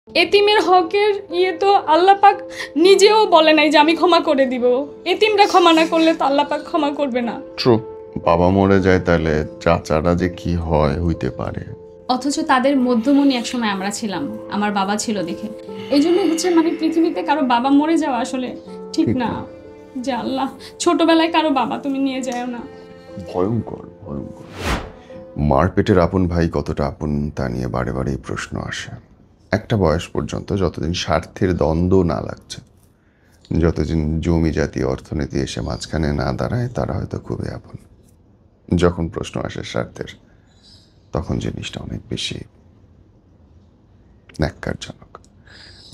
এতিমের হকের তো আল্লাহ পাক নিজেও বলে নাই যে আমি ক্ষমা করে দিব। এতিমরা ক্ষমা না করলে তো আল্লাহ পাক ক্ষমা করবে না। ট্রু, বাবা মরে যায় তাহলে চাচারা যে কি হয় হইতে পারে। অথচ তাদের মধ্যমণি একসময় আমরা ছিলাম, আমার বাবা ছিল দেখে। এই জন্য হচ্ছে মানে পৃথিবীতে কারো বাবা মরে যাওয়া আসলে ঠিক না। যে আল্লাহ ছোটবেলায় কারো বাবা তুমি নিয়ে যাও না। ভয়ঙ্কর ভয়ঙ্কর। মার পেটের আপন ভাই কতটা আপন তা নিয়ে বারে বারেই প্রশ্ন আসে। একটা বয়স পর্যন্ত যতদিন স্বার্থের দ্বন্দ্ব না লাগছে, যতদিন জমি জাতীয় অর্থনীতি এসে মাঝখানে না দাঁড়ায়, তারা হয়তো খুবই আপন। যখন প্রশ্ন আসে স্বার্থের, তখন জিনিসটা অনেক বেশি ন্যাক্কারজনক।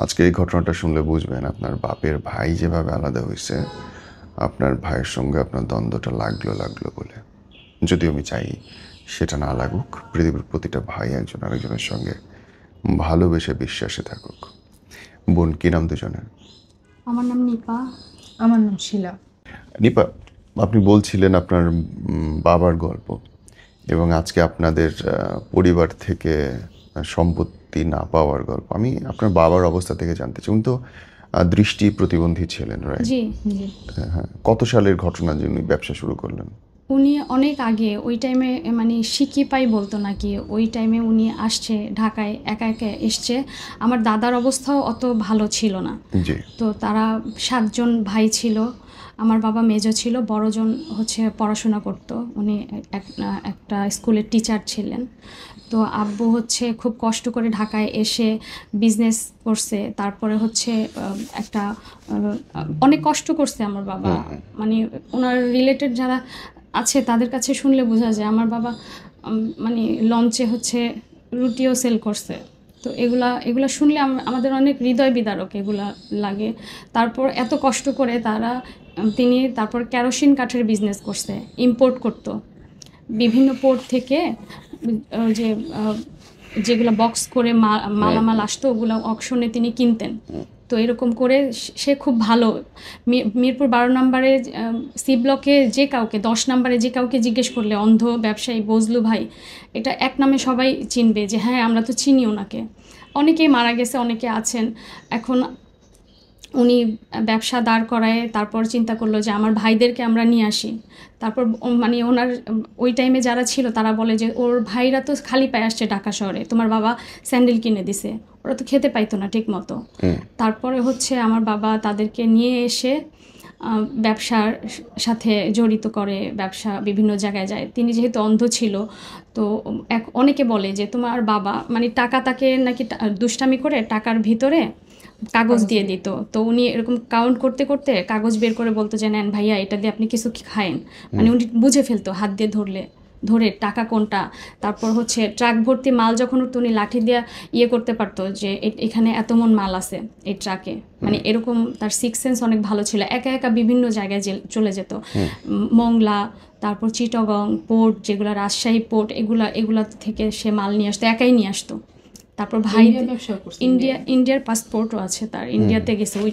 আজকে এই ঘটনাটা শুনলে বুঝবেন আপনার বাপের ভাই যেভাবে আলাদা হয়েছে, আপনার ভাইয়ের সঙ্গে আপনার দ্বন্দ্বটা লাগলো বলে। যদিও আমি চাই সেটা না লাগুক, পৃথিবীর প্রতিটা ভাই একজন আরেকজনের সঙ্গে ভালোবেসে বিশ্বাসে থাকুক। বোন, কি নাম দুজনের? আমার নাম নিপা। আমার নাম শিলা। নিপা, আপনি বলছিলেন আপনার বাবার গল্প, এবং আজকে আপনাদের পরিবার থেকে সম্পত্তি না পাওয়ার গল্প। আমি আপনার বাবার অবস্থা থেকে জানতে চাই। উনি তো দৃষ্টি প্রতিবন্ধী ছিলেন, রাইট? জি। হ্যাঁ। কত সালের ঘটনা যে উনি ব্যবসা শুরু করলেন? উনি অনেক আগে, ওই টাইমে মানে শিখি পাই বলতো নাকি, ওই টাইমে উনি আসছে ঢাকায়, একা একা এসছে। আমার দাদার অবস্থাও অত ভালো ছিল না। জি। তো তারা 7 জন ভাই ছিল। আমার বাবা মেজো ছিল, বড়জন হচ্ছে পড়াশোনা করতো। উনি একটা স্কুলের টিচার ছিলেন। তো আব্বু হচ্ছে খুব কষ্ট করে ঢাকায় এসে বিজনেস করছে। তারপরে হচ্ছে একটা অনেক কষ্ট করছে আমার বাবা। মানে ওনার রিলেটেড যারা আছে তাদের কাছে শুনলে বোঝা যায় আমার বাবা মানে লঞ্চে হচ্ছে রুটিও সেল করছে। তো এগুলা শুনলে আমাদের অনেক হৃদয় বিদারক এগুলা লাগে। তারপর এত কষ্ট করে তিনি তারপর কেরোসিন কাঠের বিজনেস করছে, ইম্পোর্ট করতো বিভিন্ন পোর্ট থেকে। যে যেগুলো বক্স করে মালামাল আসতো ওগুলো অকশনে তিনি কিনতেন। তো এরকম করে সে খুব ভালো। মিরপুর 12 নম্বরে সি ব্লকে যে কাউকে, 10 নম্বরে যে কাউকে জিজ্ঞেস করলে অন্ধ ব্যবসায়ী বজলু ভাই, এটা এক নামে সবাই চিনবে যে হ্যাঁ আমরা তো চিনি ওনাকে। অনেকেই মারা গেছে, অনেকে আছেন এখন। উনি ব্যবসা দাঁড় করায় তারপর চিন্তা করলো যে আমার ভাইদেরকে আমরা নিয়ে আসি। তারপর মানে ওনার ওই টাইমে যারা ছিল তারা বলে যে ওর ভাইরা তো খালি পায়ে আসছে ঢাকা শহরে, তোমার বাবা স্যান্ডেল কিনে দিছে, ওরা তো খেতে পাইতো না ঠিক মতো। তারপরে হচ্ছে আমার বাবা তাদেরকে নিয়ে এসে ব্যবসার সাথে জড়িত করে, ব্যবসা বিভিন্ন জায়গায় যায়। তিনি যেহেতু অন্ধ ছিল, তো অনেকে বলে যে তোমার বাবা মানে টাকা তাকে নাকি দুষ্টামি করে টাকার ভিতরে কাগজ দিয়ে দিত। তো উনি এরকম কাউন্ট করতে করতে কাগজ বের করে বলতো যে নেন ভাইয়া এটা দিয়ে আপনি কিছু খায়েন। মানে উনি বুঝে ফেলতো হাত দিয়ে ধরে টাকা কোনটা। তারপর হচ্ছে ট্রাক ভর্তি মাল যখন উনি লাঠি দিয়ে করতে পারতো যে এখানে এত মন মাল আছে এই ট্রাকে। মানে এরকম তার সিক্স সেন্স অনেক ভালো ছিল। একা একা বিভিন্ন জায়গায় চলে যেত। মংলা, তারপর চিটাগং পোর্ট, যেগুলো রাজশাহী পোর্ট, এগুলা থেকে সে মাল নিয়ে আসতো, একাই নিয়ে আসতো। তারপর ভাই ইন্ডিয়ার পাসপোর্টও আছে তার, ইন্ডিয়াতে গেছে ওই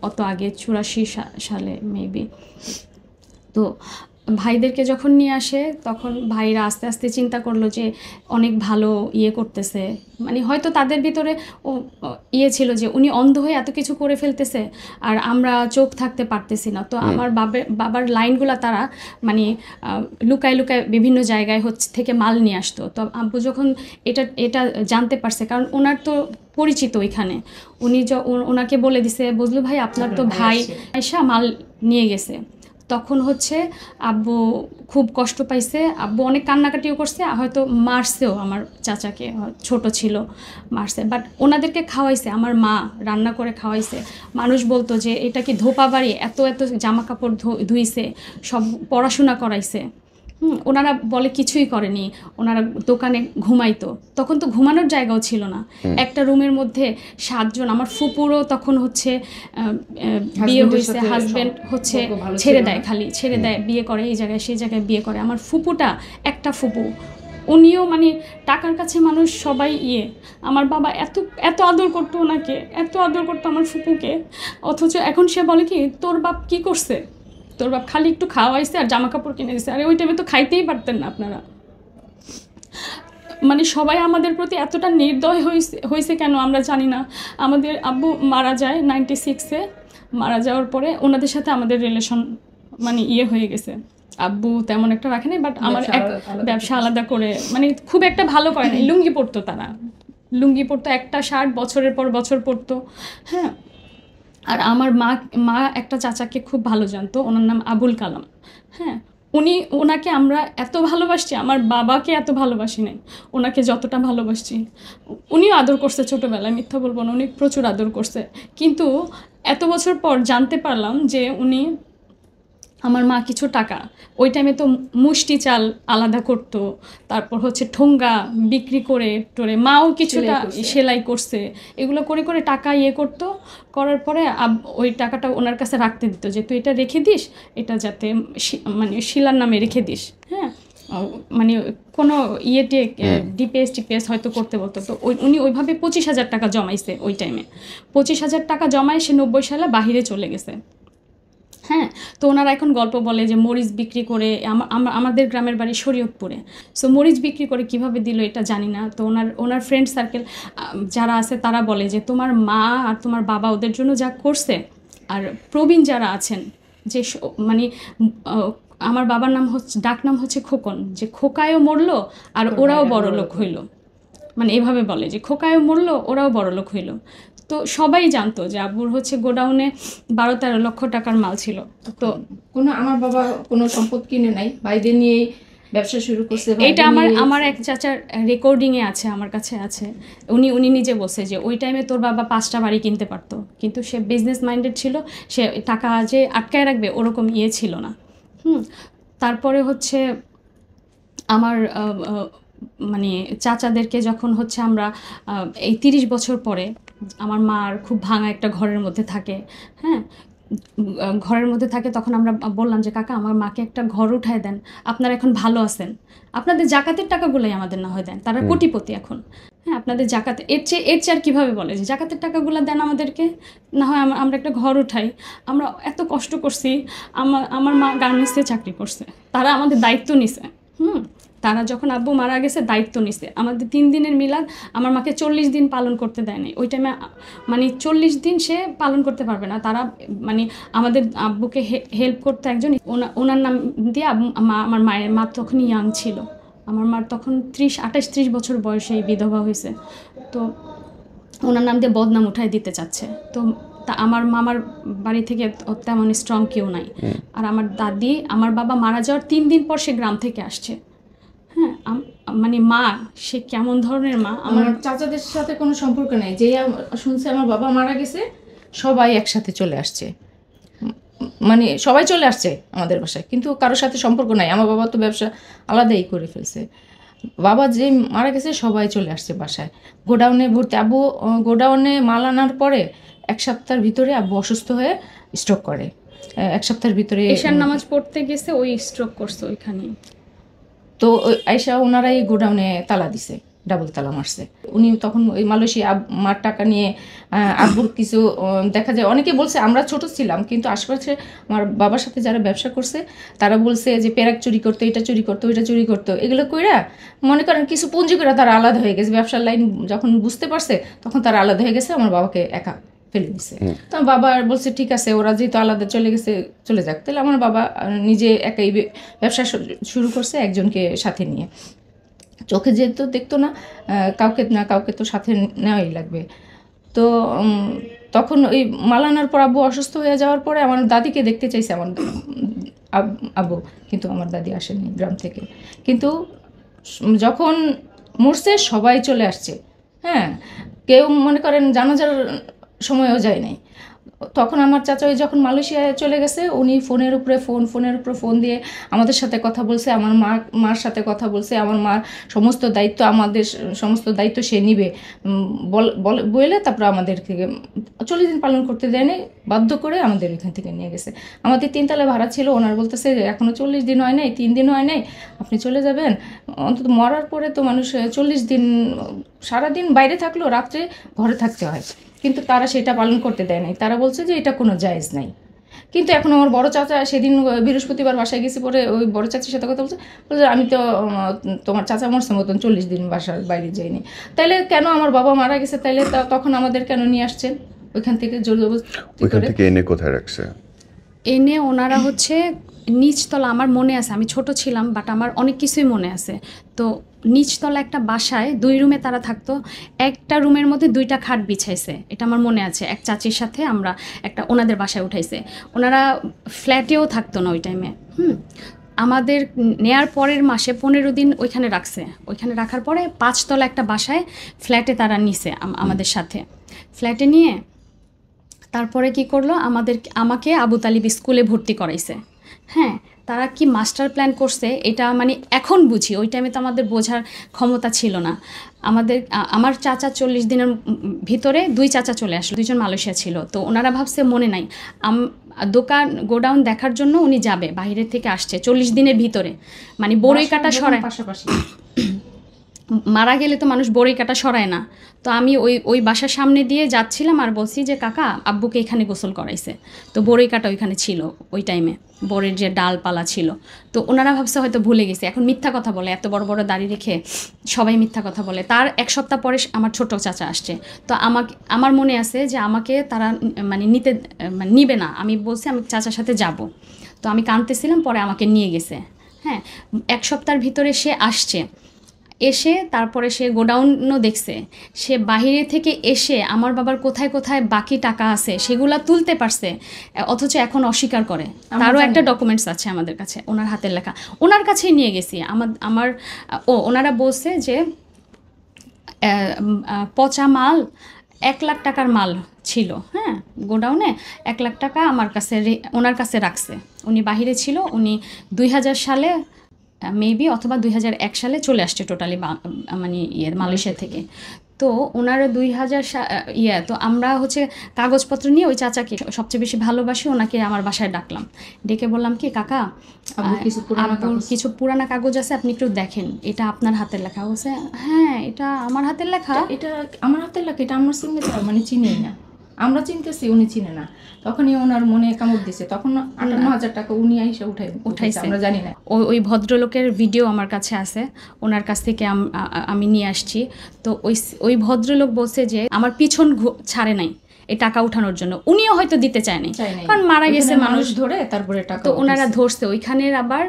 অত আগে 84 সালে মেবি। তো ভাইদেরকে যখন নিয়ে আসে তখন ভাইরা আস্তে আস্তে চিন্তা করলো যে অনেক ভালো করতেছে। মানে হয়তো তাদের ভিতরে ছিল যে উনি অন্ধ হয়ে এত কিছু করে ফেলতেছে আর আমরা চোখ থাকতে পারতেছি না। তো আমার বাবার লাইনগুলো তারা মানে লুকায় বিভিন্ন জায়গায় থেকে মাল নিয়ে আসতো। তো আব্বু যখন এটা জানতে পারছে, কারণ ওনার তো পরিচিত ওইখানে, উনি ওনাকে বলে দিছে বজলু ভাই আপনার তো ভাই আয়শা মাল নিয়ে গেছে। তখন হচ্ছে আব্বু খুব কষ্ট পাইছে, আব্বু অনেক কান্নাকাটিও করছে, হয়তো মারছেও আমার চাচাকে, ছোট ছিল মারছে। বাট ওনাদেরকে খাওয়াইছে, আমার মা রান্না করে খাওয়াইছে। মানুষ বলতো যে এটা কি ধোপা বাড়ি, এত জামা কাপড় ধুইছে, সব পড়াশোনা করাইছে। ওনারা বলে কিছুই করেনি, ওনারা দোকানে ঘুমাইতো। তখন তো ঘুমানোর জায়গাও ছিল না, একটা রুমের মধ্যে 7 জন। আমার ফুপুরও তখন হচ্ছে বিয়ে হয়েছে, হাজব্যান্ড হচ্ছে ছেড়ে দেয়, বিয়ে করে এই জায়গায় সেই জায়গায় বিয়ে করে। আমার ফুপুটা একটা ফুপু, উনিও মানে টাকার কাছে মানুষ সবাই আমার বাবা এত আদর করতো ওনাকে, এত আদর করতো আমার ফুপুকে। অথচ এখন সে বলে কি তোর বাপ কি করছে, তোর বাপ খালি একটু খাওয়াইছে আর জামা কাপড় কিনে দিছে। আরে ওই টাইমে তো খাইতেই পারতেন না আপনারা। মানে সবাই আমাদের প্রতি এতটা নির্দয় হয়েছে কেন আমরা জানি না। আমাদের আব্বু মারা যায় 96-এ, মারা যাওয়ার পরে ওনাদের সাথে আমাদের রিলেশন মানে হয়ে গেছে। আব্বু তেমন একটা রাখে নাই, বাট আমার এক ব্যবসা আলাদা করে মানে খুব একটা ভালো করে না। লুঙ্গি পরতো তারা, লুঙ্গি পরতো, একটা শার্ট বছরের পর বছর পরতো। হ্যাঁ, আর আমার মা একটা চাচাকে খুব ভালো জানতো, ওনার নাম আবুল কালাম। হ্যাঁ, ওনাকে আমরা এত ভালোবাসছি, আমার বাবাকে এত ভালোবাসি নাই, ওনাকে যতটা ভালোবাসছি। উনিও আদর করছে ছোটোবেলায়, মিথ্যা বলবো না, উনি প্রচুর আদর করছে। কিন্তু এত বছর পর জানতে পারলাম যে আমার মা কিছু টাকা, ওই টাইমে তো মুষ্টি চাল আলাদা করতো, তারপর হচ্ছে ঠোঙ্গা বিক্রি করে মাও কিছুটা সেলাই করছে, এগুলো করে করে টাকা করতো। করার পরে ওই টাকাটা ওনার কাছে রাখতে দিত যে তুই এটা রেখে দিস, এটা যাতে মানে শিলার নামে রেখে দিস। হ্যাঁ, মানে কোনো ডিপিএস হয়তো করতে বলতো। তো উনি ওইভাবে 25,000 টাকা জমাইছে ওই টাইমে। 25,000 টাকা জমায় সে 90 সালে বাহিরে চলে গেছে। হ্যাঁ, তো ওনারা এখন গল্প বলে যে মরিচ বিক্রি করে, আমাদের গ্রামের বাড়ি শরীয়তপুরে, সো মরিচ বিক্রি করে কিভাবে দিল এটা জানি না। তো ওনার ফ্রেন্ড সার্কেল যারা আছে তারা বলে যে তোমার মা আর তোমার বাবা ওদের জন্য যা করছে, আর প্রবীণ যারা আছেন যে মানে আমার বাবার নাম হচ্ছে, ডাক নাম হচ্ছে খোকন, যে খোকায়ও মরলো আর ওরাও বড় লোক হইলো, মানে এভাবে বলে যে খোকায়ও মরলো ওরাও বড় লোক হইলো। তো সবাই জানতো যে আব্বুর হচ্ছে গোডাউনে 12-13 লক্ষ টাকার মাল ছিল। তো আমার বাবা কোনো সম্পদ কিনে নাই, বাইরে নিয়ে ব্যবসা শুরু করছে। এটা আমার এক চাচার রেকর্ডিংয়ে আছে, আমার কাছে আছে। উনি নিজে বলছে যে ওই টাইমে তোর বাবা 5টা বাড়ি কিনতে পারতো, কিন্তু সে বিজনেস মাইন্ডেড ছিল, সে টাকা যে আটকায় রাখবে ওরকম ছিল না। তারপরে হচ্ছে আমার মানে চাচাদেরকে যখন হচ্ছে আমরা এই 30 বছর পরে, আমার মার খুব ভাঙা একটা ঘরের মধ্যে থাকে। হ্যাঁ, ঘরের মধ্যে থাকে, তখন আমরা বললাম যে কাকা আমার মাকে একটা ঘর উঠায় দেন, আপনারা এখন ভালো আছেন, আপনাদের জাকাতের টাকাগুলোই আমাদের না হয় দেন, তারা কোটিপতি এখন। হ্যাঁ, আপনাদের জাকাতে এর চেয়ে আর কীভাবে বলে যে জাকাতের টাকাগুলো দেন আমাদেরকে, না হয় আমরা একটা ঘর উঠাই। আমরা এত কষ্ট করছি, আমার মা গার্মেন্টসে চাকরি করছে, তারা আমাদের দায়িত্ব নিছে। তারা যখন আব্বু মারা গেছে দায়িত্ব নিছে আমাদের। 3 দিনের মিলাদ আমার মাকে 40 দিন পালন করতে দেয় নাই ওই টাইমে, মানে 40 দিন সে পালন করতে পারবে না। তারা মানে আমাদের আব্বুকে হেল্প করতে একজন, ওনার নাম দিয়ে আমার মায়ের মা তখন ইয়াং ছিল, আমার মার তখন 28-30 বছর বয়সে বিধবা হয়েছে। তো ওনার নাম দিয়ে বদনাম উঠাই দিতে চাচ্ছে। তো আমার মামার বাড়ি থেকে তেমন স্ট্রং কেউ নাই। আর আমার দাদি, আমার বাবা মারা যাওয়ার 3 দিন পর সে গ্রাম থেকে আসছে। হ্যাঁ, মানে মা সে কেমন ধরনের মা। আমার চাচাদের সাথে কোনো সম্পর্ক নেই, যে শুনছে আমার বাবা মারা গেছে সবাই একসাথে চলে আসছে, মানে সবাই চলে আসছে আমাদের বাসায়, কিন্তু কারোর সাথে সম্পর্ক নাই। আমার বাবা তো ব্যবসা আলাদাই করে ফেলছে। বাবা যে মারা গেছে সবাই চলে আসছে বাসায়। গোডাউনে ভর্তি, আব্বু গোডাউনে মাল আনার পরে 1 সপ্তাহের ভিতরে আব্বু অসুস্থ হয়ে স্ট্রোক করে। 1 সপ্তাহের ভিতরে ঈশার নামাজ পড়তে গেছে, ওই স্ট্রোক করছে ওইখানে। তো আয়সা ওনারাই গোডাউনে তালা দিছে, ডাবল তালা মারছে। উনি তখন ওই মালয়েশিয়া মার টাকা নিয়ে আব্বুর কিছু দেখা যায়, অনেকে বলছে আমরা ছোট ছিলাম, কিন্তু আশেপাশে আমার বাবার সাথে যারা ব্যবসা করছে তারা বলছে যে পেরাক চুরি করতো, এটা চুরি করতো, ওইটা চুরি করতো, এগুলো কইরা মনে করেন কিছু পুঁজি করে তারা আলাদা হয়ে গেছে। ব্যবসার লাইন যখন বুঝতে পারছে তখন তারা আলাদা হয়ে গেছে, আমার বাবাকে একা ফেলে দিছে। তো আমার বাবা বলছে ঠিক আছে, ওরা যেহেতু আলাদা চলে গেছে চলে যাক। তাহলে আমার বাবা নিজে একাই ব্যবসা শুরু করছে একজনকে সাথে নিয়ে। চোখে যেহেতু দেখতো না, কাউকে তো সাথে নেওয়াই লাগবে। তো তখন ওই মালানার পর আব্বু অসুস্থ হয়ে যাওয়ার পরে আমার দাদিকে দেখতে চাইছে আমার আব্বু, কিন্তু আমার দাদি আসেনি গ্রাম থেকে। কিন্তু যখন মরছে সবাই চলে আসছে। হ্যাঁ, কেউ মনে করেন জানাজার সময়ও যায় নাই। তখন আমার চাচা ওই যখন মালয়েশিয়ায় চলে গেছে, উনি ফোনের উপরে ফোন দিয়ে আমাদের সাথে কথা বলছে, আমার মার সাথে কথা বলছে। আমার মার সমস্ত দায়িত্ব, আমাদের সমস্ত দায়িত্ব সে নিবে বলে তারপর আমাদের থেকে 40 দিন পালন করতে দেয়নি, বাধ্য করে আমাদের এখান থেকে নিয়ে গেছে। আমাদের 3 তলা ভাড়া ছিল, ওনার বলতেছে যে এখনও 40 দিন হয় নাই, 3 দিন হয় নাই, আপনি চলে যাবেন। অন্তত মরার পরে তো মানুষ 40 দিন সারাদিন বাইরে থাকলেও রাত্রে ঘরে থাকতে হয়, কিন্তু তারা সেটা পালন করতে দেয় নাই। তারা বলছে যে এটা কোনো জায়েজ নাই। কিন্তু এখন আমার বড় চাচা সেদিন বৃহস্পতিবার বাসায় গেছি, পরে ওই বড় চাচির সাথে কথা বলছে, বলছে আমি তো তোমার চাচা মরছে মতন 40 দিন বাসার বাইরে যাইনি। তাইলে কেন আমার বাবা মারা গেছে, তাইলে তখন আমাদের কেন নিয়ে আসছেন ওইখান থেকে জোর জবরদস্তি ওইখান করে? থেকে এনে কোথায় রাখছে? এনে ওনারা হচ্ছে নিচতলা, আমার মনে আছে, আমি ছোট ছিলাম বাট আমার অনেক কিছুই মনে আছে। তো নিচতলা একটা বাসায় 2 রুমে তারা থাকতো, একটা রুমের মধ্যে 2টা খাট বিছাইছে, এটা আমার মনে আছে। এক চাচির সাথে আমরা একটা ওনাদের বাসায় উঠাইছে। ওনারা ফ্ল্যাটেও থাকতো না ওই টাইমে। আমাদের নেয়ার পরের মাসে 15 দিন ওইখানে রাখছে। ওইখানে রাখার পরে 5 তলা একটা বাসায় ফ্ল্যাটে তারা নিছে আমাদের সাথে। ফ্ল্যাটে নিয়ে তারপরে কি করলো, আমাকে আবু তালিব স্কুলে ভর্তি করাইছে। হ্যাঁ, তারা কি মাস্টার প্ল্যান করছে এটা মানে এখন বুঝি, ওই টাইমে তো আমাদের বোঝার ক্ষমতা ছিল না। আমার চাচা 40 দিনের ভিতরে 2 চাচা চলে আসলো, 2জন মালয়েশিয়া ছিল। তো ওনারা ভাবছে মনে নাই, দোকান গোডাউন দেখার জন্য উনি যাবে, বাইরে থেকে আসছে 40 দিনের ভিতরে, মানে বড়ই কাটা সরায়, পাশাপাশি মারা গেলে তো মানুষ বড়ই কাটা সরায় না। তো আমি ওই বাসার সামনে দিয়ে যাচ্ছিলাম আর বলছি যে কাকা আব্বুকে এখানে গোসল করাইছে। তো বড়ই কাটা ওইখানে ছিল ওই টাইমে, বড়ের যে ডালপালা ছিল। তো ওনারা ভাবছে হয়তো ভুলে গেছে, এখন মিথ্যা কথা বলে, এত বড় বড় দাড়ি রেখে সবাই মিথ্যা কথা বলে। তার 1 সপ্তাহ পরে আমার ছোট চাচা আসছে। তো আমার মনে আছে যে আমাকে তারা মানে নিবে না, আমি বলছি আমি চাচার সাথে যাব। তো আমি কাঁদতেছিলাম, পরে আমাকে নিয়ে গেছে। হ্যাঁ, 1 সপ্তাহের ভিতরে সে আসছে, এসে তারপরে সে গোডাউনও দেখছে। সে বাহিরে থেকে এসে আমার বাবার কোথায় কোথায় বাকি টাকা আছে সেগুলা তুলতে পারছে, অথচ এখন অস্বীকার করে। তারও একটা ডকুমেন্টস আছে আমাদের কাছে, ওনার হাতের লেখা, ওনার কাছেই নিয়ে গেছি। ওনারা বলছে যে পচা মাল 1 লাখ টাকার মাল ছিল, হ্যাঁ, গোডাউনে 1 লাখ টাকা আমার কাছে ওনার কাছে রাখছে। উনি বাহিরে ছিল, উনি 2000 সালে মেবি অথবা 2001 সালে চলে আসছে টোটালি মানে মালয়েশিয়া থেকে। তো ওনারা 2000 তো আমরা হচ্ছে কাগজপত্র নিয়ে ওই চাচাকে সবচেয়ে বেশি ভালোবাসি, ওনাকে আমার বাসায় ডাকলাম, ডেকে বললাম কি কাকা আব্বুর কিছু পুরানা কাগজ আছে, আপনি একটু দেখেন, এটা আপনার হাতের লেখা। বলছে হ্যাঁ এটা আমার হাতের লেখা। এটা আমার হাতের লেখা, এটা আমার সিগনেচার, মানে চিনি না, আমরা চিনতেছি উনি চিনে না। তখনই ওনার মনে কামড় দিছে, তখন 58,000 টাকা উনি আইসা উঠাইছে, আমরা জানি না। ওই ভদ্রলোকের ভিডিও আমার কাছে আছে, ওনার কাছ থেকে আমি নিয়ে আসছি। তো ওই ভদ্রলোক বলছে যে আমার পিছন ছাড়ে নাই এই টাকা উঠানোর জন্য, উনিও হয়তো দিতে চায়নি, কারণ মারা গেছে মানুষ ধরে তারপরে টাকা। তো ওনারা ধরছে। ওইখানের আবার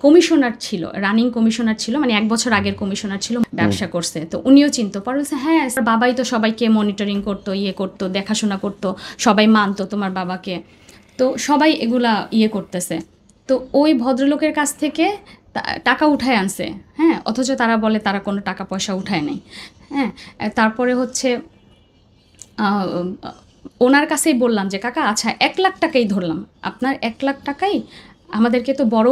কমিশনার ছিল, রানিং কমিশনার ছিল, মানে 1 বছর আগের কমিশনার ছিল, ব্যবসা করছে। তো উনিও চিনতো, পরে বলছে হ্যাঁ বাবাই তো সবাইকে মনিটরিং করতো, করতো, দেখাশোনা করতো, সবাই মানতো তোমার বাবাকে। তো সবাই এগুলা করতেছে। তো ওই ভদ্রলোকের কাছ থেকে টাকা উঠায় আনছে, হ্যাঁ, অথচ তারা বলে তারা কোনো টাকা পয়সা উঠায় নাই। হ্যাঁ, তারপরে হচ্ছে ওনার কাছেই বললাম যে কাকা আচ্ছা 1 লাখ টাকাই ধরলাম, আপনার 1 লাখ টাকাই আমাদেরকে তো বড়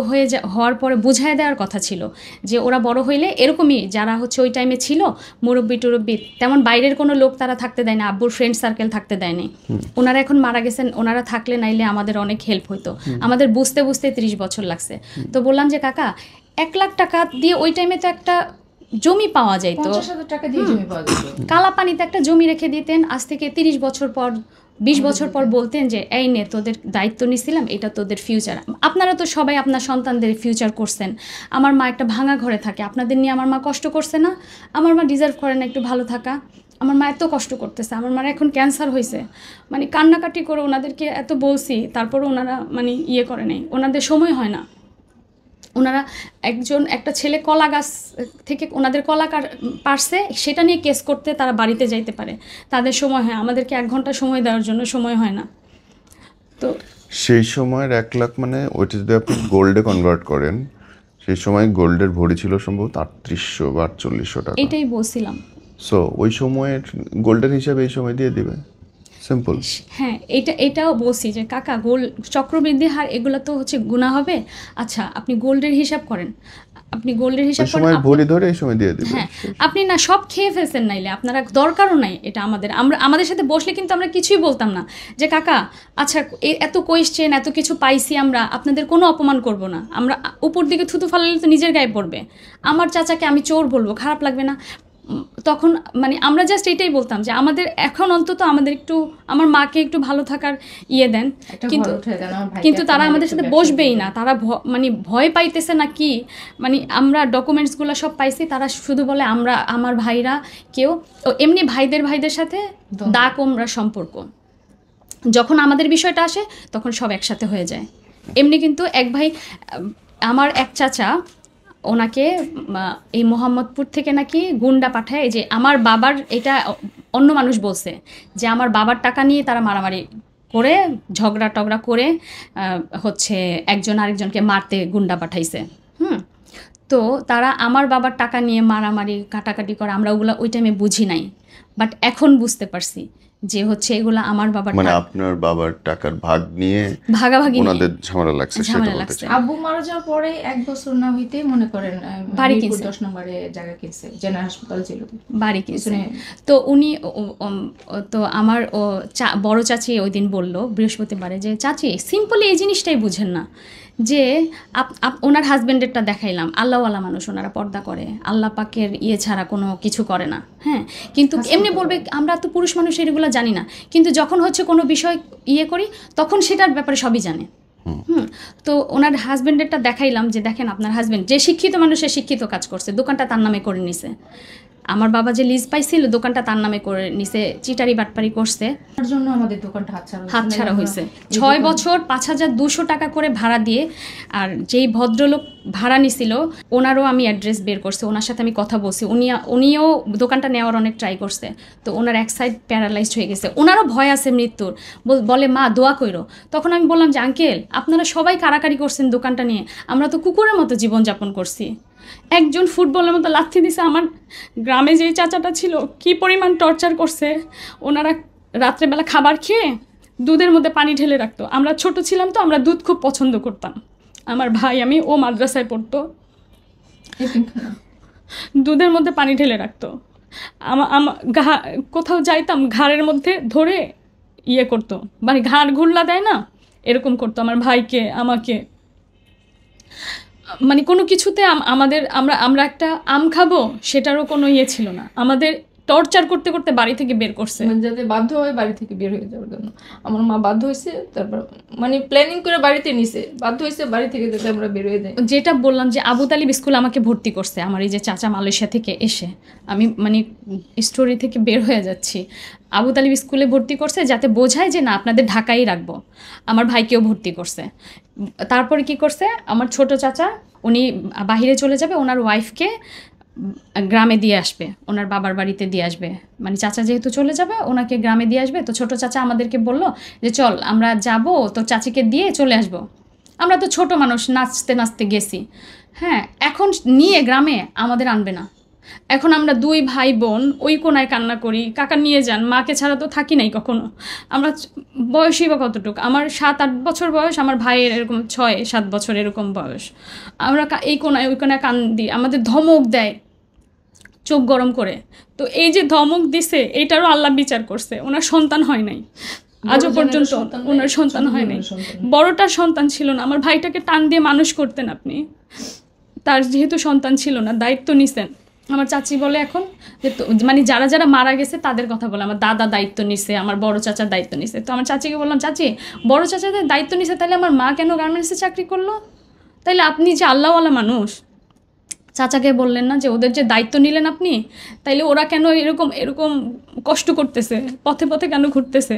হওয়ার পরে বুঝায় দেওয়ার কথা ছিল যে ওরা বড় হইলে এরকমই, যারা হচ্ছে ওই টাইমে ছিল মুরব্বি টুরব্বি, তেমন বাইরের কোনো লোক তারা থাকতে দেয় না, আব্বুর ফ্রেন্ড সার্কেল থাকতে দেয়নি। ওনারা এখন মারা গেছেন, ওনারা থাকলে নাইলে আমাদের অনেক হেল্প হইতো, আমাদের বুঝতে 30 বছর লাগছে। তো বললাম যে কাকা 1 লাখ টাকা দিয়ে ওই টাইমে তো একটা জমি পাওয়া যায়, তো 50,000 টাকা দিয়ে জমি পাওয়া যেত, কালাপানিতে একটা জমি রেখে দিতেন, আজ থেকে 30 বছর পর 20 বছর পর বলতেন যে এই নে তোদের দায়িত্ব নিছিলাম, এটা তোদের ফিউচার। আপনারা তো সবাই আপনার সন্তানদের ফিউচার করছেন। আমার মা একটা ভাঙা ঘরে থাকে, আপনাদের নিয়ে আমার মা কষ্ট করছে না? আমার মা ডিজার্ভ করে না একটু ভালো থাকা? আমার মা এত কষ্ট করতেছে, আমার মার এখন ক্যান্সার হয়েছে, মানে কান্নাকাটি করে ওনাদেরকে এত বলছি, তারপরে ওনারা মানে করে নেই, ওনাদের সময় হয় না। ওনারা একটা ছেলে কলা গাছ থেকে ওনাদের কলা পারছে, সেটা নিয়ে কেস করতে তারা বাড়িতে যাইতে পারে, তাদের সময় হয়, আমাদেরকে 1 ঘন্টা সময় দেওয়ার জন্য সময় হয় না। তো সেই সময়ের 1 লাখ মানে ওইটা যদি আপনি গোল্ডে কনভার্ট করেন, সেই সময় গোল্ডের ভরি ছিল সম্ভবত 3800 বা 4800 টাকা, এটাই বলছিলাম। সো ওই সময়ের গোল্ডের হিসাবে এই সময় দিয়ে দিবে, সিম্পল। হ্যাঁ, এটাও বলছি যে কাকা গোল্ড চক্রবৃদ্ধি হার এগুলো তো হচ্ছে গুণা হবে। আচ্ছা আপনি গোল্ডের হিসাব করেন, আপনি গোল্ডের হিসাব করেন, সময় ভরি ধরে এই সময় দিয়ে দিবে। হ্যাঁ, আপনি না সব খেয়ে ফেলছেন, নাইলে আপনারা দরকারও নাই এটা আমাদের সাথে বসলে কিন্তু আমরা কিছুই বলতাম না যে কাকা আচ্ছা এত কোয়েশ্চেন এত কিছু পাইছি, আমরা আপনাদের কোনো অপমান করব না, আমরা উপর দিকে থুতু ফালালে তো নিজের গায়ে পড়বে, আমার চাচাকে আমি চোর বলবো, খারাপ লাগবে না? তখন মানে আমরা জাস্ট এটাই বলতাম যে আমাদের এখন অন্তত আমাদের একটু আমার মাকে একটু ভালো থাকার দেন, কিন্তু তারা আমাদের সাথে বসবেই না। তারা মানে ভয় পাইতেছে না কি, মানে আমরা ডকুমেন্টসগুলো সব পাইছি, তারা শুধু বলে আমরা আমার ভাইরা কেউ এমনি ভাইদের সাথে দা কোমরা সম্পর্ক। যখন আমাদের বিষয়টা আসে তখন সব একসাথে হয়ে যায়। এমনি কিন্তু এক ভাই, আমার এক চাচা, ওনাকে এই মোহাম্মদপুর থেকে নাকি গুন্ডা পাঠায়, যে আমার বাবার, এটা অন্য মানুষ বলছে যে আমার বাবার টাকা নিয়ে তারা মারামারি করে ঝগড়া টগড়া করে হচ্ছে একজন আরেকজনকে মারতে গুন্ডা পাঠাইছে। তো তারা আমার বাবার টাকা নিয়ে মারামারি কাটাকাটি করে, আমরা ওগুলো ওই টাইমে বুঝি নাই, বাট এখন বুঝতে পারছি যে হচ্ছে এগুলো আমার বাবার, মানে আপনার বাবার টাকার ভাগ নিয়ে ভাগাভাগি ওনাদের ঝামেলা লাগছে। আব্বু মারা যাওয়ার পরে 1 বছর না হইতে মনে করেন বাড়ি কিনছে, 10 নম্বরে জায়গা কিনছে, জেনারেল হাসপাতাল ছিল বাড়ি কিনছে। তো উনি তো আমার বড় চাচি ওই দিন বলল বৃহস্পতিবারে যে চাচি সিম্পলি এই জিনিসটাই বুঝেন না যে ওনার হাজব্যান্ডেরটা দেখাইলাম, আল্লাহওয়ালা মানুষ, ওনারা পর্দা করে, আল্লাহ পাকের ছাড়া কোনো কিছু করে না। হ্যাঁ, কিন্তু এমনি বলবে আমরা তো পুরুষ মানুষ এগুলো জানি না, কিন্তু যখন হচ্ছে কোনো বিষয় করি তখন সেটার ব্যাপারে সবই জানে। তো ওনার হাজব্যান্ডেরটা দেখাইলাম যে দেখেন আপনার হাজব্যান্ড যে শিক্ষিত মানুষের শিক্ষিত কাজ করছে, দোকানটা তার নামে করে নিছে। আমার বাবা যে লিজ পাইছিল দোকানটা তার নামে করে নিছে, চিটারি বাটপারি করছে, তার জন্য আমাদের দোকানটা হাতছাড়া হয়েছে। 6 বছর 5,200 টাকা করে ভাড়া দিয়ে। আর যেই ভদ্রলোক ভাড়া নিছিল ওনারও আমি অ্যাড্রেস বের করছি, ওনার সাথে আমি কথা বলছি, উনিও দোকানটা নেওয়ার অনেক ট্রাই করছে। তো ওনার এক সাইড প্যারালাইজড হয়ে গেছে, ওনারও ভয় আছে মৃত্যুর, বলে মা দোয়া কইরো। তখন আমি বললাম যে আঙ্কেল আপনারা সবাই কারাকারি করছেন দোকানটা নিয়ে, আমরা তো কুকুরের মতো জীবনযাপন করছি। একজন ফুটবলের মতো লাথি দিছে। আমার গ্রামে যেই চাচাটা ছিল কি পরিমাণ টর্চার করছে, ওনারা রাত্রেবেলা খাবার খেয়ে দুধের মধ্যে পানি ঢেলে রাখতো। আমরা ছোট ছিলাম তো আমরা দুধ খুব পছন্দ করতাম, আমার ভাই আমি, ও মাদ্রাসায় পড়তো, দুধের মধ্যে পানি ঢেলে রাখতো। কোথাও যাইতাম ঘাড়ের মধ্যে ধরে করতো, মানে ঘাড় ঘুরলা দেয় না এরকম করতো আমার ভাইকে আমাকে। মানে কোনো কিছুতে আমরা একটা আম খাবো সেটারও কোনো ছিল না, আমাদের টর্চার করতে করতে বাড়ি থেকে বের করছে, যাতে বাধ্য হয় বাড়ি থেকে বের হয়ে যাওয়ার জন্য। আমার মা বাধ্য হয়েছে, তারপর মানে প্ল্যানিং করে বাড়িতে নিছে, বাধ্য হয়েছে বাড়ি থেকে যাতে আমরা বের হয়ে যাই। যেটা বললাম যে আবু তালিব স্কুলে আমাকে ভর্তি করছে, আমার এই যে চাচা মালয়েশিয়া থেকে এসে, আমি মানে স্টোরি থেকে বের হয়ে যাচ্ছি, আবু তালিব স্কুলে ভর্তি করছে যাতে বোঝায় যে না আপনাদের ঢাকায় রাখবো। আমার ভাইকেও ভর্তি করছে। তারপরে কি করছে, আমার ছোট চাচা উনি বাহিরে চলে যাবে, ওনার ওয়াইফকে গ্রামে দিয়ে আসবে, ওনার বাবার বাড়িতে দিয়ে আসবে, মানে চাচা যেহেতু চলে যাবে ওনাকে গ্রামে দিয়ে আসবে। তো ছোট চাচা আমাদেরকে বলল যে চল আমরা যাব, তো চাচিকে দিয়ে চলে আসব। আমরা তো ছোট মানুষ, নাচতে নাচতে গেছি। হ্যাঁ, এখন নিয়ে গ্রামে আমাদের আনবে না। এখন আমরা 2 ভাই বোন ওই কোনায় কান্না করি, কাকা নিয়ে যান, মাকে ছাড়া তো থাকি নাই কখনো। আমরা বয়সই বা কতটুকু, আমার 7-8 বছর বয়স, আমার ভাইয়ের এরকম 6-7 বছর এরকম বয়স। আমরা এই কোনায় ওই কোনায় কান্দি, আমাদের ধমক দেয় চোখ গরম করে। তো এই যে ধমক দিছে এইটারও আল্লাহ বিচার করছে, ওনার সন্তান হয় নাই আজও পর্যন্ত, ওনার সন্তান হয় নাই। বড়টার সন্তান ছিল না, আমার ভাইটাকে টান দিয়ে মানুষ করতেন আপনি, তার যেহেতু সন্তান ছিল না দায়িত্ব নিছেন। আমার চাচি বলে এখন যে মানে যারা যারা মারা গেছে তাদের কথা বলে, আমার দাদা দায়িত্ব নিছে, আমার বড় চাচার দায়িত্ব নিছে। তো আমার চাচিকে বললাম চাচি বড় চাচাদের দায়িত্ব নিছে, তাহলে আমার মা কেন গার্মেন্টসে চাকরি করলো? তাইলে আপনি যে আল্লাহওয়ালা মানুষ, চাচাকে বললেন না যে ওদের যে দায়িত্ব নিলেন আপনি, তাইলে ওরা কেন এরকম এরকম কষ্ট করতেছে, পথে পথে কেন ঘুরতেছে?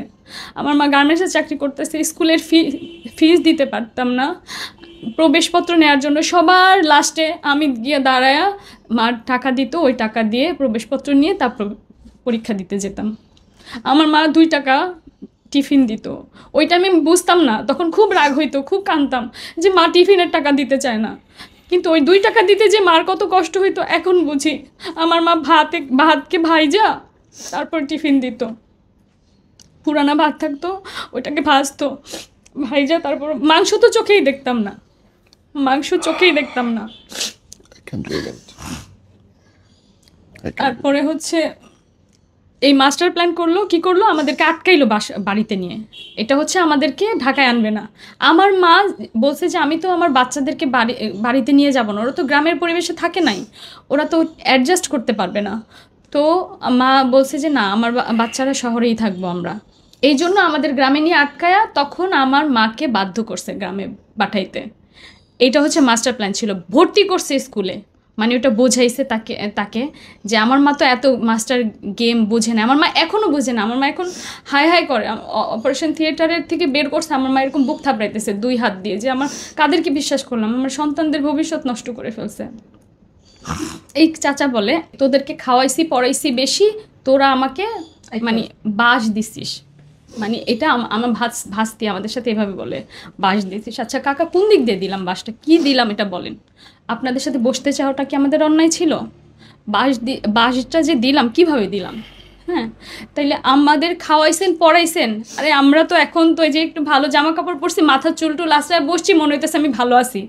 আমার মা গার্মেন্টসে চাকরি করতেছে, স্কুলের ফিস দিতে পারতাম না, প্রবেশপত্র নেওয়ার জন্য সবার লাস্টে আমি গিয়ে দাঁড়ায়া মার টাকা দিত, ওই টাকা দিয়ে প্রবেশপত্র নিয়ে তারপর পরীক্ষা দিতে যেতাম। আমার মা 2 টাকা টিফিন দিত, ওইটা আমি বুঝতাম না, তখন খুব রাগ হইতো, খুব কাঁদতাম যে মা টিফিনের টাকা দিতে চায় না। কিন্তু ওই 2 টাকা দিতে যে মার কত কষ্ট হইতো এখন বুঝি। আমার মা ভাতকে ভাইজা তারপর টিফিন দিত, পুরানা ভাত থাকতো ওইটাকে ভাজতো, ভাইজা তারপর মাংস তো চোখেই দেখতাম না, তারপরে হচ্ছে এই মাস্টার প্ল্যান করলো, কি করলো, আমাদেরকে আটকাইলো বাড়িতে নিয়ে। এটা হচ্ছে আমাদেরকে ঢাকায় আনবে না। আমার মা বলছে যে আমি তো আমার বাচ্চাদেরকে বাড়িতে নিয়ে যাব না, ওরা তো গ্রামের পরিবেশে থাকে নাই, ওরা তো অ্যাডজাস্ট করতে পারবে না। তো মা বলছে যে না, আমার বাচ্চারা শহরেই থাকবো আমরা, এই জন্য আমাদের গ্রামে নিয়ে আটকায়া তখন আমার মাকে বাধ্য করছে গ্রামে পাঠাইতে। এইটা হচ্ছে মাস্টার প্ল্যান ছিল। ভর্তি করছে স্কুলে, মানে ওটা বোঝাইছে তাকে যে আমার মা তো এত মাস্টার গেম বোঝে না, আমার মা এখনও বোঝে না, আমার মা এখন হাই হাই করে। অপারেশন থিয়েটারের থেকে বের করছে, আমার মা এরকম বুক থাপড়াইতেছে 2 হাত দিয়ে যে আমার কাদেরকে বিশ্বাস করলাম, আমার সন্তানদের ভবিষ্যৎ নষ্ট করে ফেলছে। এই চাচা বলে তোদেরকে খাওয়াইছি পড়াইছি বেশি, তোরা আমাকে মানে বাস দিছিস, মানে এটা আমার ভাস্তি আমাদের সাথে এভাবে বলে, বাস দিছিস। আচ্ছা কাকা, কোন দিক দিয়ে দিলাম বাসটা, কি দিলাম এটা বলেন। আপনাদের সাথে বসতে চাওয়াটা কি আমাদের অন্যায় ছিল? বাসটা যে দিলাম কিভাবে দিলাম? হ্যাঁ, তাইলে আমাদের খাওয়াইছেন পড়াইছেন, আরে আমরা তো এখন তো এই যে একটু ভালো জামা কাপড় পরছি, মাথার চুল টুল আশ্রয় বসছি, মনে হইতেছে আমি ভালো আছি,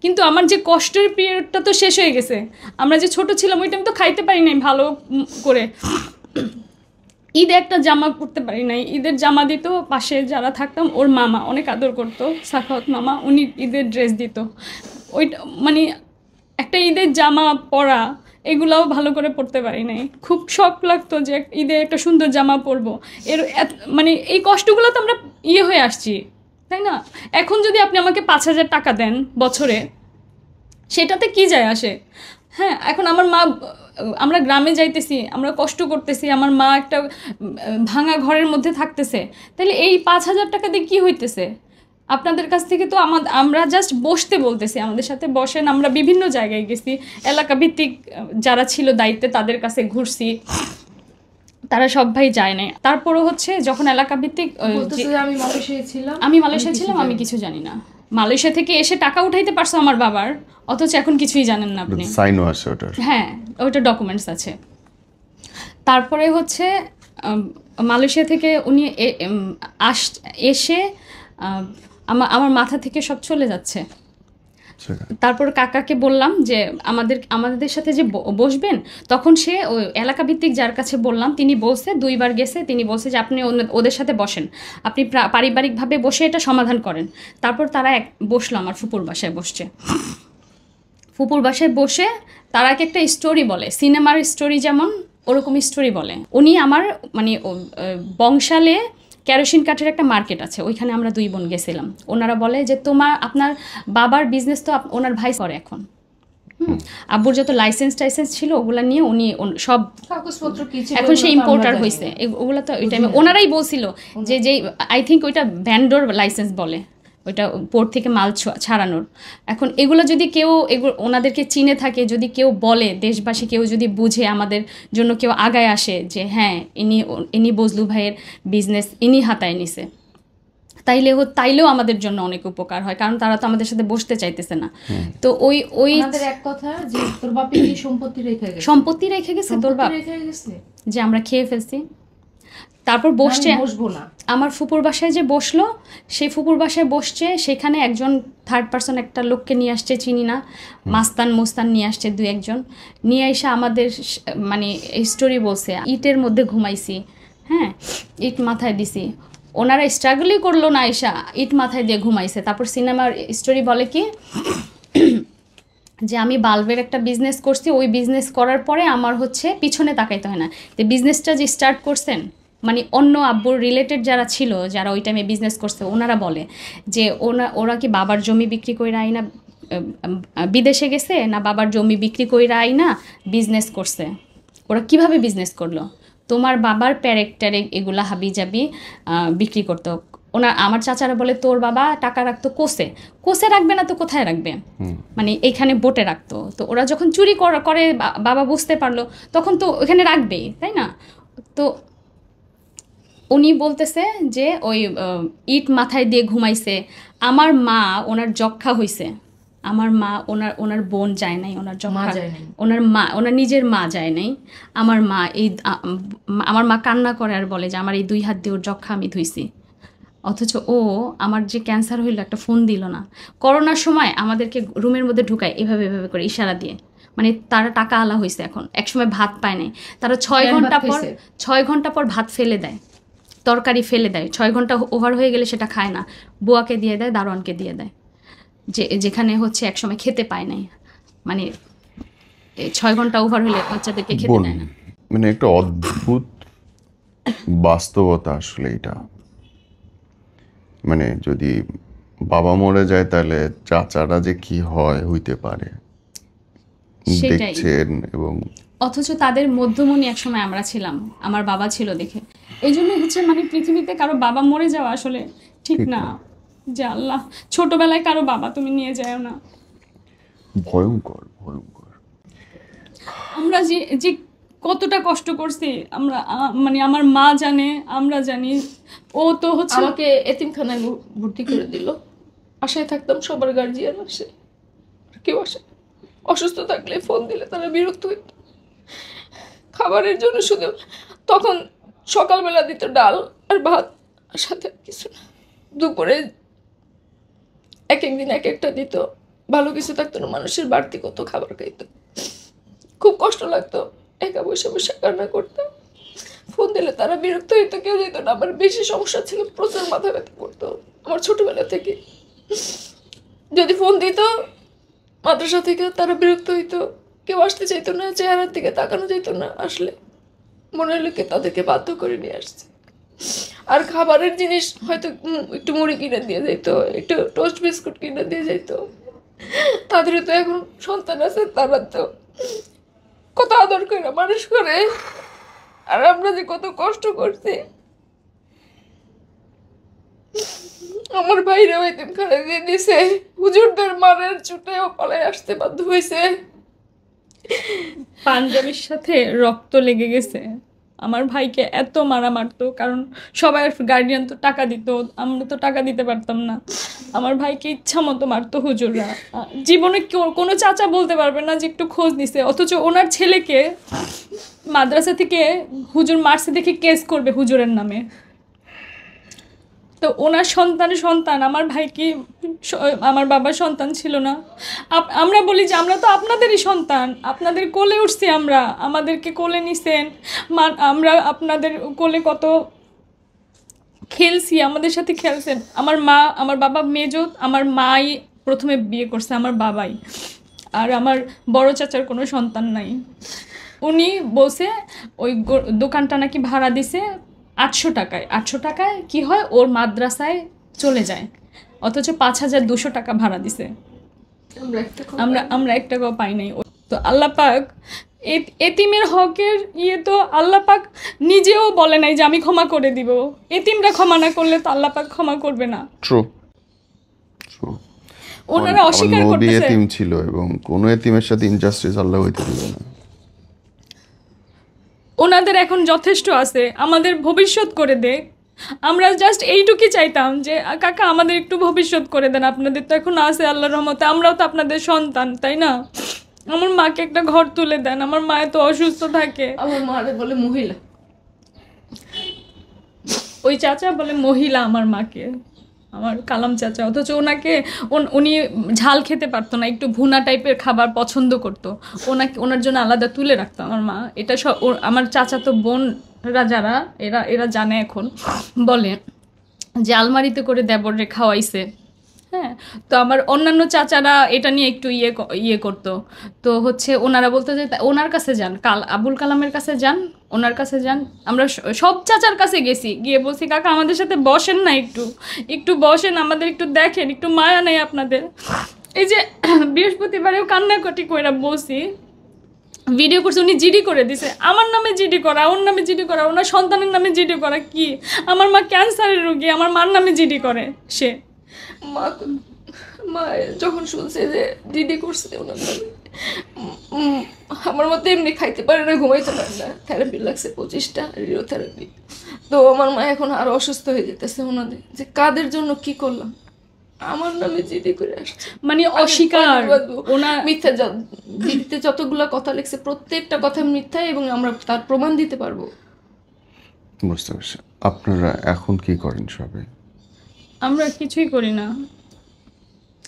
কিন্তু আমার যে কষ্টের পিরিয়ডটা তো শেষ হয়ে গেছে। আমরা যে ছোট ছিলাম ওই টাইম তো খাইতে পারি নাই ভালো করে, ঈদে একটা জামা পরতে পারি নাই। ঈদের জামা দিত পাশে যারা থাকতাম, ওর মামা অনেক আদর করতো, সাখাওয়াত মামা, উনি ঈদের ড্রেস দিত। ওইটা মানে একটা ঈদের জামা পরা, এগুলাও ভালো করে পরতে পারি নাই। খুব শখ লাগতো যে ঈদে একটা সুন্দর জামা পরবো, মানে এই কষ্টগুলো তো আমরা হয়ে আসছি, তাই না? এখন যদি আপনি আমাকে 5,000 টাকা দেন বছরে, সেটাতে কি যায় আসে? হ্যাঁ, এখন আমার মা, আমরা গ্রামে যাইতেছি, আমরা কষ্ট করতেছি, আমার মা একটা ভাঙা ঘরের মধ্যে থাকতেছে, তাহলে এই 5,000 টাকা দিয়ে কী হইতেছে? আপনাদের কাছ থেকে তো আমরা জাস্ট বসতে বলতেছি, আমাদের সাথে বসেন। আমরা বিভিন্ন জায়গায় গেছি, এলাকা ভিত্তিক যারা ছিল দায়িত্বে তাদের কাছে ঘুরছি, তারা সবাই যায় নাই। তারপরও হচ্ছে যখন এলাকা ভিত্তিক, আমি মালয়েশিয়ায় ছিলাম, আমি কিছু জানি না। মালয়েশিয়া থেকে এসে টাকা উঠাইতে পারছো আমার বাবার, অথচ এখন কিছুই জানেন না আপনি। সাইনও আছে ওটার? হ্যাঁ, ওইটা ডকুমেন্টস আছে। তারপরে হচ্ছে মালয়েশিয়া থেকে উনি এসে আমার মাথা থেকে সব চলে যাচ্ছে। তারপর কাকাকে বললাম যে আমাদের সাথে যে বসবেন, তখন সে ওই এলাকা ভিত্তিক যার কাছে বললাম, তিনি বলছে 2 বার গেছে, তিনি বলছে যে আপনি ওদের সাথে বসেন, আপনি পারিবারিকভাবে বসে এটা সমাধান করেন। তারপর তারা বসলো, আমার ফুপুর বাসায় বসছে। ফুপুর বাসায় বসে তারা একটা স্টোরি বলে, সিনেমার স্টোরি যেমন ওরকম স্টোরি বলে। উনি আমার মানে বংশালে কেরোসিন কাঠের একটা মার্কেট আছে, ওইখানে আমরা 2 বোন গেছিলাম। ওনারা বলে যে আপনার বাবার বিজনেস তো ওনার ভাই করে এখন। আব্বুর যত লাইসেন্স ছিল ওগুলা নিয়ে উনি সব কাগজপত্র এখন সে ইম্পোর্টার হয়েছে, ওগুলো তো ওই টাইমে ওনারাই বলছিল যে আই থিঙ্ক ওইটা ভ্যান্ডোর লাইসেন্স বলে, ওইটা পোর্ট থেকে মাল ছাড়ানোর। এখন এগুলো যদি কেউ ওনাদেরকে চিনে থাকে, যদি কেউ বলে, দেশবাসী কেউ যদি বুঝে, আমাদের জন্য কেউ আগায় আসে যে হ্যাঁ ইনি বজলু ভাইয়ের বিজনেস ইনি হাতায় নিছে, তাইলেও আমাদের জন্য অনেক উপকার হয়, কারণ তারা তো আমাদের সাথে বসতে চাইতেছে না। তো ওই এক কথা যে তোর বাপের কি সম্পত্তি রেখে গেছে তোর বাপ, যে আমরা খেয়ে ফেলছি। তারপর বসছে, আমার ফুপুর বাসায় যে বসলো, সেই ফুপুর বাসায় বসছে, সেখানে একজন থার্ড পার্সন একটা লোককে নিয়ে আসছে, চিনি না, মোস্তান নিয়ে আসছে 2-1 জন নিয়ে এসে আমাদের মানে স্টোরি বলছে, ইটের মধ্যে ঘুমাইছি, হ্যাঁ ইট মাথায় দিছি। ওনারা স্ট্রাগলই করলো না, এসা ইট মাথায় দিয়ে ঘুমাইছে। তারপর সিনেমার স্টোরি বলে কি যে আমি বাল্বের একটা বিজনেস করছি, ওই বিজনেস করার পরে আমার হচ্ছে পিছনে তাকাইতে হয় না। তো বিজনেসটা যে স্টার্ট করছেন, মানে অন্য আব্বুর রিলেটেড যারা ছিল, যারা ওই টাইমে বিজনেস করছে, ওনারা বলে যে ওরা কি বাবার জমি বিক্রি করে আইনা বিদেশে গেছে, না বাবার জমি বিক্রি করে আইনা বিজনেস করছে। ওরা কিভাবে বিজনেস করলো? তোমার বাবার প্যারেক্টারে এগুলা হাবিজাবি বিক্রি করতো। আমার চাচারা বলে তোর বাবা টাকা রাখতো কোষে রাখবে না তো কোথায় রাখবে, মানে এইখানে বোটে রাখতো। তো ওরা যখন চুরি করে বাবা বুঝতে পারলো, তখন তো ওখানে রাখবেই, তাই না? তো উনি বলতেছে যে ওই ইট মাথায় দিয়ে ঘুমাইছে। আমার মা ওনার যক্ষা হয়েছে, আমার মা ওনার বোন যায় নাই, ওনার যক্ষা, ওনার নিজের মা যায় নাই। আমার মা কান্না করে আর বলে যে আমার এই 2 হাত দিয়ে ওর যক্ষা আমি ধুইছি। অথচ আমার যে ক্যান্সার হইলো একটা ফোন দিল না। করোনার সময় আমাদেরকে রুমের মধ্যে ঢুকায় এভাবে করে ইশারা দিয়ে, মানে তারা টাকা আলা হয়েছে। এখন একসময় ভাত পায় নাই, তারা 6 ঘন্টা পর ভাত ফেলে দেয়, তরকারি ফেলে দেয়। 6 ঘন্টা ওভার হয়ে গেলে সেটা খায় না, বুয়াকে দিয়ে দেয়, দারোয়ানকে দিয়ে দেয়, যেখানে হচ্ছে একসময় খেতে পায় নাই, মানে 6 ঘন্টা ওভার হলে বাচ্চাদেরকে খেতে দেয় না। মানে একটা অদ্ভুত বাস্তবতা আসলে এটা। মানে যদি বাবা মরে যায় তাহলে চাচারা যে কি হইতে পারে সেটাই। দেখছেন। এবং অথচ তাদের মধ্যমণি একসময় আমরা ছিলাম, আমার বাবা ছিল দেখে। এই জন্য হচ্ছে মানে পৃথিবীতে কারো বাবা মরে যাওয়া আসলে ঠিক না। যে আল্লাহ, ছোটবেলায় কারো বাবা তুমি নিয়ে যাও না। ভয়ঙ্কর ভয়ঙ্কর। আমরা যে যে কতটা কষ্ট করছি আমরা, মানে আমার মা জানে, আমরা জানি। ও তো হচ্ছে আমাকে এতিমখানায় ভর্তি করে দিল। আশায় থাকতাম সবার গার্জিয়ান আসে, আর কেউ আসে না। অসুস্থ থাকলে ফোন দিলে তারা বিরক্ত হইত। খাবারের জন্য শুধু তখন সকালবেলা দিত ডাল আর ভাত, আর সাথে আর কিছু না। দুপুরে এক একদিন এক একটা দিত, ভালো কিছু থাকতো না। মানুষের বাড়তি কত খাবার খাইতো, খুব কষ্ট লাগতো। একা বসে বসে কান্না করতাম। ফোন দিলে তারা বিরক্ত হইতো, কেউ যেত না। আমার বেশি সমস্যা ছিল, প্রচুর মাথা ব্যথা করতো আমার ছোটবেলা থেকে। যদি ফোন দিত মাদ্রাসা থেকে, তারা বিরক্ত হইতো, কেউ আসতে চাইতো না, চেহারার দিকে তাকানো যেত না। আসলে মনে হলো কি তাদেরকে বাধ্য করে নিয়ে আসছে। আর খাবারের জিনিস হয়তো একটু মুড়ি কিনে দিয়ে যেত, একটু টোস্ট বিস্কুট কিনে দিয়ে যেত। তাদেরও তো এখন সন্তান আছে, তারা তো কত আদর করে মানুষ করে, আর আমরা যে কত কষ্ট করছি। আমার ভাইরা এতিমখানায় দিয়ে দিছে, হুজুরদের মারের চুটেও পালায় আসতে বাধ্য হয়েছে। পাঞ্জাবির সাথে রক্ত লেগে গেছে। আমার ভাইকে এত মারা মারতো, কারণ সবাই গার্ডিয়ান তো টাকা দিত, আমরা তো টাকা দিতে পারতাম না। আমার ভাইকে ইচ্ছা মতো মারতো হুজুররা। জীবনে কোনো চাচা বলতে পারবে না যে একটু খোঁজ নিছে, অথচ ওনার ছেলেকে মাদ্রাসা থেকে হুজুর মারছে দেখে কেস করবে হুজুরের নামে। তো ওনার সন্তান আমার ভাই কি আমার বাবার সন্তান ছিল না? আমরা বলি যে আমরা তো আপনাদেরই সন্তান, আপনাদের কোলে উঠছি আমরা, আমাদেরকে কোলে নিছেন, আমরা আপনাদের কোলে কত খেলছি, আমাদের সাথে খেলছেন। আমার বাবা মেজো, আমার মাই প্রথমে বিয়ে করছে, আমার বাবাই। আর আমার বড় চাচার কোনো সন্তান নাই। উনি বলছে ওই দোকানটা নাকি ভাড়া দিছে 800 টাকায়। 800 টাকায় কি হয়, ওর মাদ্রাসায় চলে যায়, অথচ 5200 টাকা ভাড়া দিছে। আমরা 1 টাকাও পাই নাই। তো আল্লাহ পাক এতিমের হকের তো আল্লাহ পাক নিজেও বলে নাই যে আমি ক্ষমা করে দিব। এতিমরা ক্ষমা না করলে তো আল্লাহ পাক ক্ষমা করবে না। True true. ওনারা অস্বীকার করতেছে। এতিম ছিল এবং কোনো এতিমের সাথে ইনজাস্টিস আল্লাহ হইতে দিবে না। ওনাদের এখন যথেষ্ট আছে, আমাদের ভবিষ্যৎ করে দে। আমরা জাস্ট এইটুকুই চাইতাম যে কাকা আমাদের একটু ভবিষ্যৎ করে দেন, আপনাদের তো এখন আছে আল্লাহর রহমতে, আমরাও তো আপনাদের সন্তান, তাই না? আমার মাকে একটা ঘর তুলে দেন, আমার মা তো অসুস্থ থাকে। আমার মারে বলে মহিলা, ওই চাচা বলে মহিলা আমার মাকে, আমার কালাম চাচা। অথচ উনি ঝাল খেতে পারতো না, একটু ভুনা টাইপের খাবার পছন্দ করতো। ওনার জন্য আলাদা তুলে রাখতো আমার মা। এটা সব আমার চাচা তো বোনরা যারা এরা জানে, এখন বলে যে আলমারিতে করে দেবরে খাওয়াইছে। হ্যাঁ, তো আমার অন্যান্য চাচারা এটা নিয়ে একটু ইয়ে করতো। তো হচ্ছে ওনারা বলতো যে ওনার কাছে যান, আবুল কালামের কাছে যান, ওনার কাছে যান। আমরা সব চাচার কাছে গেছি, গিয়ে বলছি কাকা আমাদের সাথে বসেন না, একটু বসেন, আমাদের একটু দেখেন, একটু মায়া নেই আপনাদের। এই যে বৃহস্পতিবারেও কান্নাকাটি কইরা বলছি, ভিডিও করছে, উনি জিডি করে দিছে। আমার নামে জিডি করা, ওর নামে জিডি করা, ওনার সন্তানের নামে জিডি করা কি? আমার মা ক্যান্সারের রোগী, আমার মার নামে জিডি করে সে। মা যখন শুনছে যে দিদি করছে ওনার নামে, আমার মতো এমনি খাইতে পারে না, ঘুমাইতে পারে না, থেরাপি লাগছে 25টা রেডিওথেরাপি। তো আমার মা এখন আরো অসুস্থ হয়ে যেতেছে ওনাদের, যে কাদের জন্য কি করলাম, আমার নামে জিডি করে আসছে। মানে অস্বীকার, ওনার মিথ্যা দিদিতে যতগুলা কথা লিখছে প্রত্যেকটা কথা মিথ্যা, এবং আমরা তার প্রমাণ দিতে পারবো। বুঝতে পারছি। আপনারা এখন কি করেন সবাই? আমরা কিছুই করি না।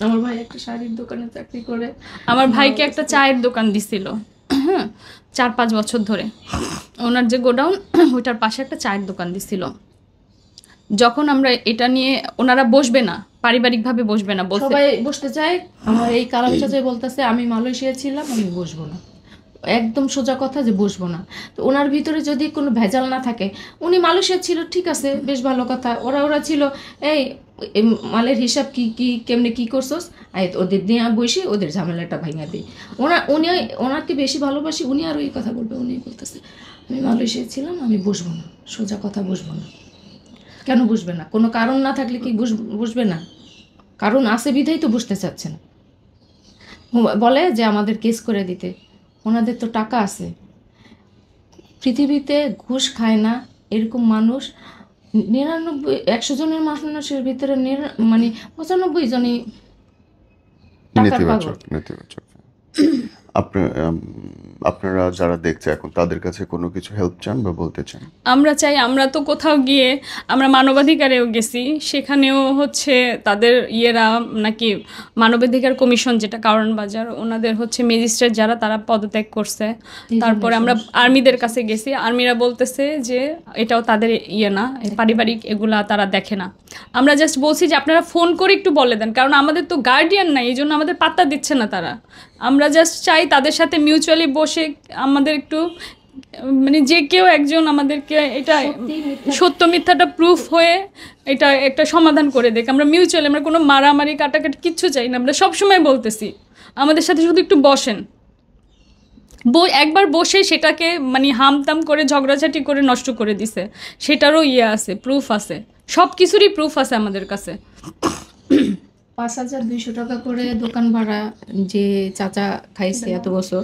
আমার ভাই একটা শাড়ির দোকানে চাকরি করে। আমার ভাইকে একটা চায়ের দোকান দিছিল 4-5 বছর ধরে। ওনার যে গোডাউন, ওইটার পাশে একটা চায়ের দোকান দিছিল। যখন আমরা এটা নিয়ে, ওনারা বসবে না, পারিবারিকভাবে বসবে না, বলছে সবাই বসতে চায়। আমার এই কালাম চাচাই বলতেছে আমি মালয়েশিয়া ছিলাম, আমি বসবো না। একদম সোজা কথা যে বসবো না। তো ওনার ভিতরে যদি কোনো ভেজাল না থাকে, উনি মালয়েশিয়া ছিল ঠিক আছে, বেশ ভালো কথা। ওরা ছিল এই এই মালের হিসাব কি কেমনে কি করছোস, ওদের দিয়ে বসে ওদের ঝামেলাটা ভাঙা দিই। ওনাকে বেশি ভালোবাসি, উনি আরও এই কথা বলবে। উনি বলতেছে আমি মালয়েশিয়া ছিলাম, আমি বসবো না, সোজা কথা বসবো না। কেন বসবে না? কোনো কারণ না থাকলে কি বসবে না? কারণ আছে বিধাই তো বসতে চাচ্ছেন। বলে যে আমাদের কেস করে দিতে, ওনাদের তো টাকা আছে। পৃথিবীতে ঘুষ খায় না এরকম মানুষ 100 জনের মানুষের ভিতরে মানে 95 জনই টাকার পাগল। নেতিবাচক। আপনারা যারা দেখছে এখন, তাদের কাছে কোনো কিছু হেল্প চান বা বলতে চান? আমরা চাই, আমরা তো কোথাও গিয়ে আমরা মানবাধিকারেও গেছি, সেখানেও হচ্ছে তাদের ইয়েরা নাকি মানবাধিকার কমিশন যেটা কারণ বাজার, ওনাদের হচ্ছে ম্যাজিস্ট্রেট যারা তারা পদত্যাগ করছে। তারপরে আমরা আর্মিদের কাছে গেছি, আর্মিরা বলতেছে যে এটাও তাদের ইয়ে না, পারিবারিক এগুলা তারা দেখে না। আমরা জাস্ট বলছি যে আপনারা ফোন করে একটু বলে দেন, কারণ আমাদের তো গার্ডিয়ান নাই, এই জন্য আমাদের পাত্তা দিচ্ছে না তারা। আমরা জাস্ট চাই তাদের সাথে মিউচুয়ালি বসে আমাদের একটু মানে যে কেউ একজন আমাদেরকে এটা সত্য মিথ্যাটা প্রুফ হয়ে এটা একটা সমাধান করে দেখ। আমরা মিউচুয়ালি, আমরা কোনো মারামারি কাটাকাটি কিচ্ছু চাই না। আমরা সবসময় বলতেছি আমাদের সাথে শুধু একটু বসেন, একবার বসে সেটাকে মানে হামতাম করে ঝগড়াঝাটি করে নষ্ট করে দিছে, সেটারও ইয়ে আছে, প্রুফ আছে, সব কিছুরই প্রুফ আছে আমাদের কাছে। 5200 টাকা করে দোকান ভাড়া যে চাচা খাইছে এত বছর।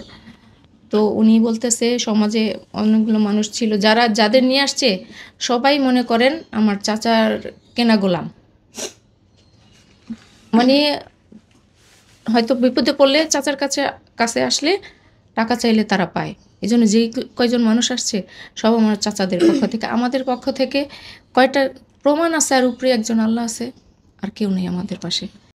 তো উনি বলতেছে সমাজে অনেকগুলো মানুষ ছিল যাদের নিয়ে আসছে সবাই মনে করেন আমার চাচার কেনা গোলাম। মানে হয়তো বিপদে পড়লে চাচার কাছে আসলে টাকা চাইলে তারা পায়। এই জন্য যেই কয়জন মানুষ আসছে সব আমার চাচাদের পক্ষ থেকে। আমাদের পক্ষ থেকে কয়টা প্রমাণ আছে আর উপরে একজন আল্লাহ আছে, আর কেউ নেই আমাদের পাশে।